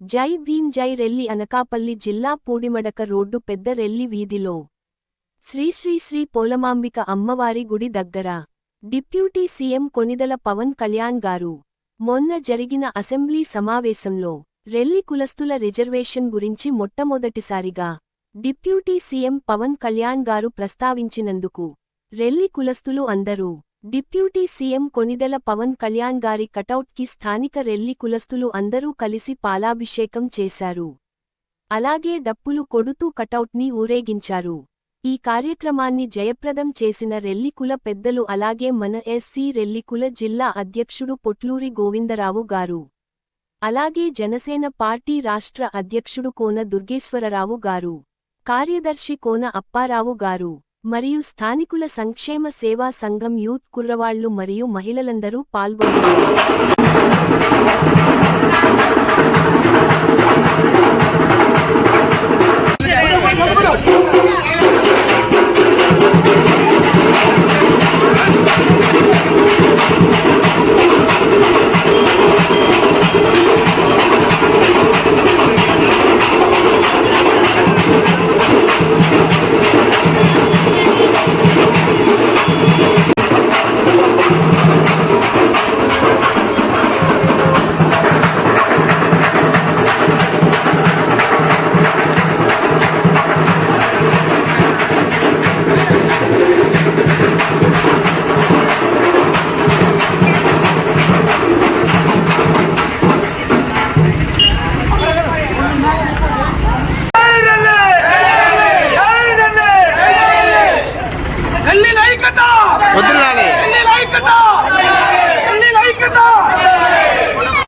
జై భీం జై రెల్లి అనకాపల్లి జిల్లా పూడిమడక రోడ్డు పెద్ద రెల్లి వీధిలో శ్రీ శ్రీ శ్రీ పోలమాంబిక అమ్మవారి గుడి దగ్గర డిప్యూటీ సీఎం కొనిదెల పవన్ కళ్యాణ్ గారు మొన్న జరిగిన అసెంబ్లీ సమావేశంలో రెల్లి కులస్తుల రిజర్వేషన్ గురించి మొట్టమొదటిసారిగా డిప్యూటీ సీఎం పవన్ కళ్యాణ్ గారు ప్రస్తావించినందుకు రెల్లి కులస్తులు అందరూ డిప్యూటీ సీఎం కొనిదెల పవన్ కళ్యాణ్ గారి కటౌట్కి స్థానిక రెల్లి కులస్తులు అందరూ కలిసి పాలాభిషేకం చేశారు. అలాగే డప్పులు కొడుతూ కటౌట్ని ఊరేగించారు. ఈ కార్యక్రమాన్ని జయప్రదం చేసిన రెల్లి కుల పెద్దలు అలాగే మన ఎస్సీ రెల్లి కుల జిల్లా అధ్యక్షుడు పొట్లూరి గోవిందరావు గారు, అలాగే జనసేన పార్టీ రాష్ట్ర అధ్యక్షుడు కోన దుర్గేశ్వరరావు గారు, కార్యదర్శి కోన అప్పారావు గారు మరియు స్థానికుల సంక్షేమ సేవా సంఘం యూత్ కుర్రవాళ్లు మరియు మహిళలందరూ పాల్గొన్నారు.